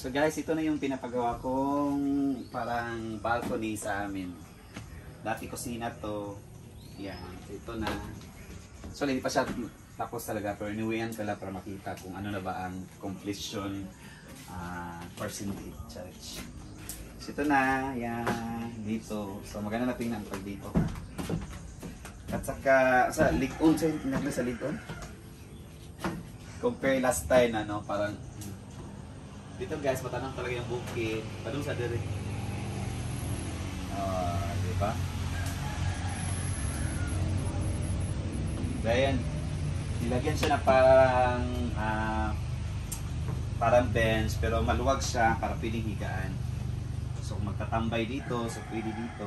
So guys, ito na yung pinapagawa kong parang balcony sa amin. Dati kusina to. Yan, ito na. So hindi pa siya tapos talaga, pero iniwian ko lang para makita kung ano na ba ang completion percentage charge. So ito na, yan, dito. So maganda na tingnan pag dito. At saka, sa likon, sa likon. Compare last time, ano, parang dito guys, matanang talaga yung bukid. Padung sa diri. Di ba? Ayan. Nilagyan siya na parang bench, pero maluwag siya para pwedeng higaan. So kung magtatambay dito, so pwede dito.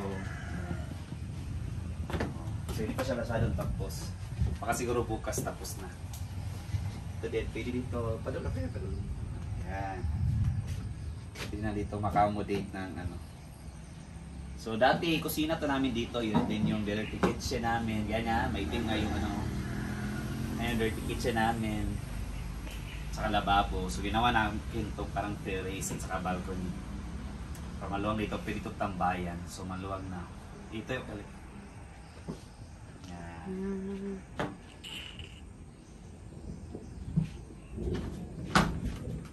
So hindi pa siya masyadong tapos. Baka siguro bukas tapos na. Ito din, pwede dito. Padung ka pwede, padung. Ayan. Pwede na dito maka-accommodate ng ano. So dati kusina to namin dito, yun din yung dirty kitchen namin. Yan nga, may ting nga yung ano. Ayan, dirty kitchen namin. Saka lababo. So ginawa namin ito parang terrace at saka balcony. Para maluwag dito, pwede ito tambayan. So maluwag na. Ito yung kalik. Yan.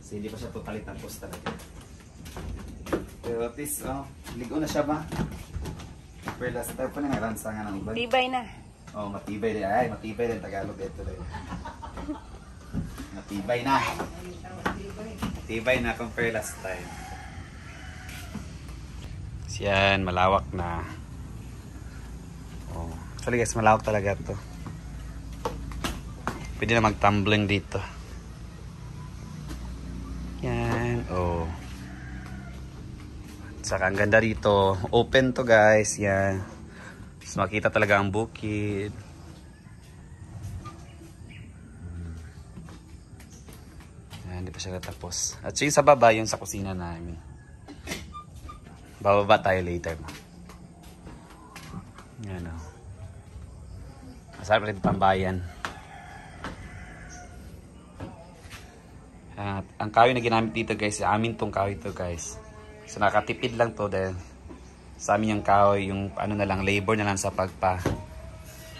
So hindi pa siya totally tapos talaga. Pero at least, ligo na siya ba? Pero last time po na naransangan ng uban. Tibay na. Oh, matibay din. Ay, matibay din Tagalog ito rin. Matibay na. Matibay na compare last time. Yan, malawak na. Oh, actually guys, malawak talaga ito. Pwede na mag-tumbling dito. Yan, oh. Saka ang ganda dito. Open to guys, yan. So makita talaga ang bukid. Yan, hindi pa siya natapos. At yung sa baba, yung sa kusina namin. Bababa tayo later. Yan o. Masarap rin tambayan. At ang kahoy na ginamit dito guys, amin tong kahoy to guys. So nakatipid lang to dahil sa amin yung kahoy, yung ano na lang, labor na lang sa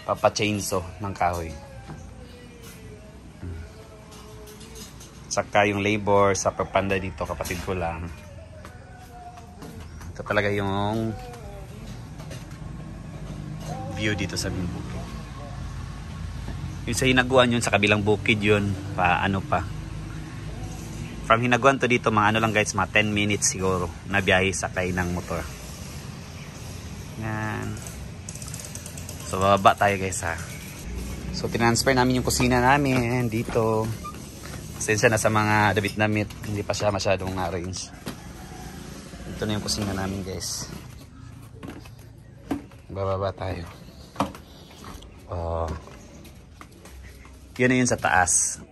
papa-chainsaw ng kahoy. Saka yung labor sa pagpanda dito, kapatid ko lang. Ito talaga yung view dito sa bukid. Yung sa Hinaguan yun, sa kabilang bukid yun, ano pa. From Hinaguan to dito, mga ano lang guys, mga 10 minutes siguro na biyahe sakay ng motor. Yan. So bababa tayo guys ha. So tinransfer namin yung kusina namin dito. Pasensya na sa mga damit-damit, hindi pa siya masyadong na-arrange. Ito na yung kusina namin guys. Bababa tayo. Yun na yun sa taas.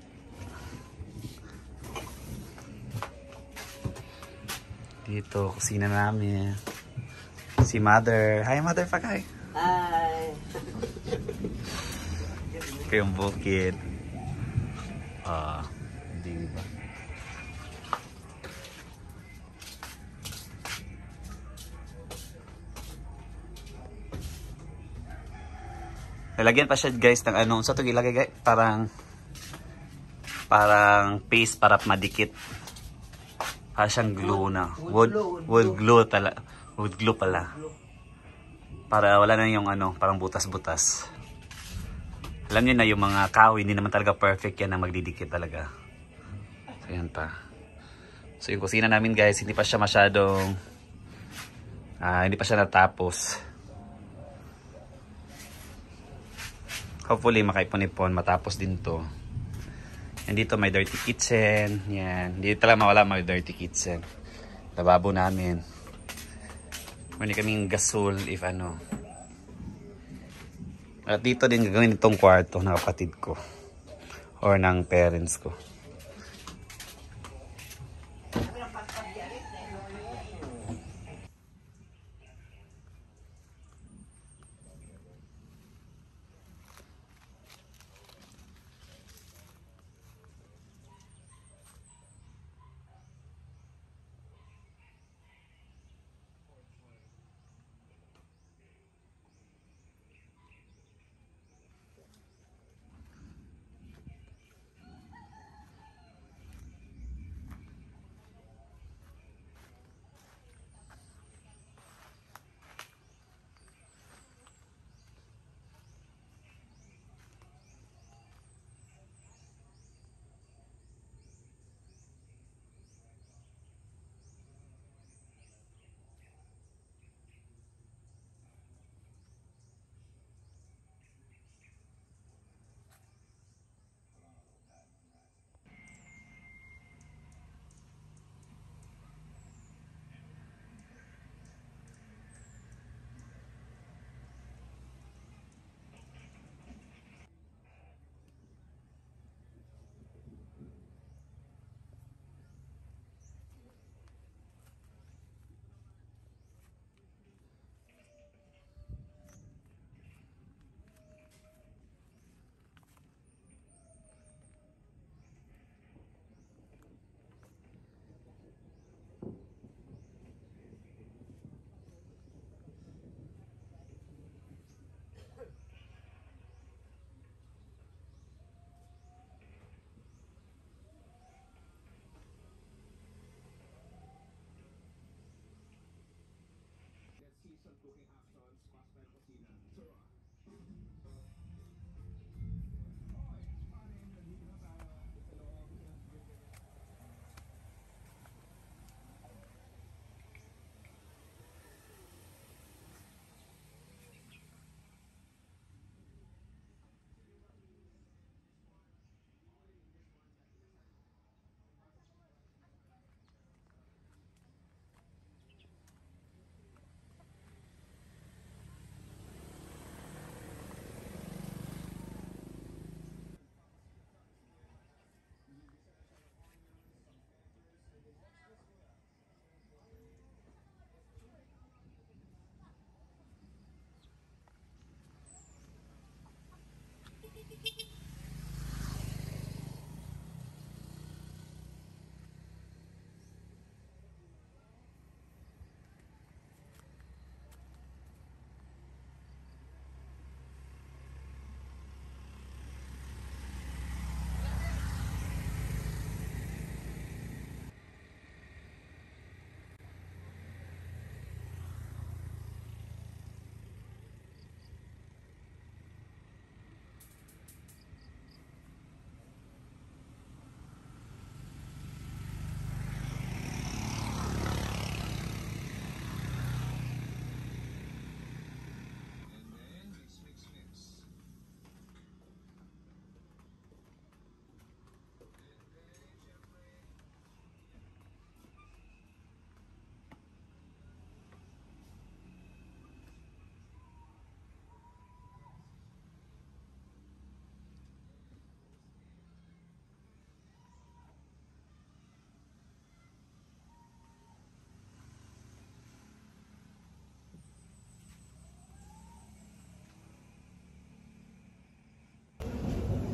Dito, kusina namin. Si Mother. Hi Mother Pakay. Hi. Ito yung bukid. Hindi ba? Lalagyan pa siya guys ng ano. Sa ito ilagay guys. Parang paste para madikit. Para siyang glue na. Wood glue talaga. Wood glue pala. Para wala na yung ano, parang butas-butas. Alam niyo na yung mga kahoy, hindi naman talaga perfect yan na magdidikit talaga. So yan pa. So yung kusina namin guys, hindi pa siya masyadong hindi pa siya natapos. Hopefully makaipon-ipon, matapos din to. And dito may dirty kitchen. Yan. Hindi talaga mawala may dirty kitchen. Lababo namin. Muli kaming gasol if ano. At dito din gagawin itong kwarto ng kapatid ko. Or ng parents ko.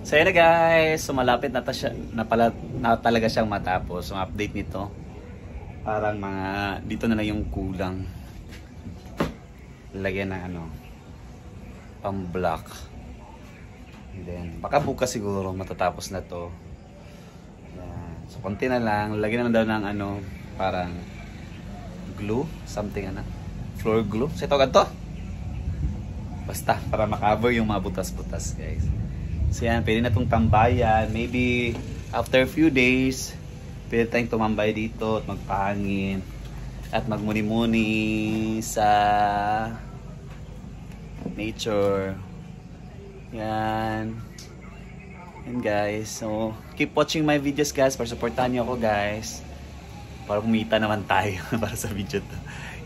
So yun na guys, so malapit na, na talaga siyang matapos. So update nito, parang mga dito na lang yung kulang. Lagyan ng ano, pang block. And then baka bukas siguro matatapos na to. Yan. So konti na lang, lagyan naman daw ng ano, parang glue, something ano, floor glue. So ito ganito, basta para makaboy yung mga butas-butas guys. So yan, pwede na itong tambayan. Maybe after a few days, pwede tayong tumambay dito at magpahangin at magmuni-muni sa nature. Yan. Yan guys. So, keep watching my videos guys. Para supportahan niyo ako guys. Para kumita naman tayo para sa video to.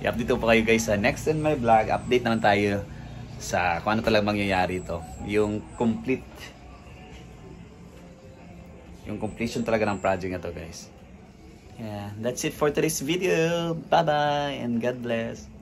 I-update ko pa kayo guys sa next in my vlog. Update naman tayo sa kung ano talagang mangyayari ito. Yung completion talaga ng project na to guys. Yeah, that's it for today's video. Bye bye and God bless.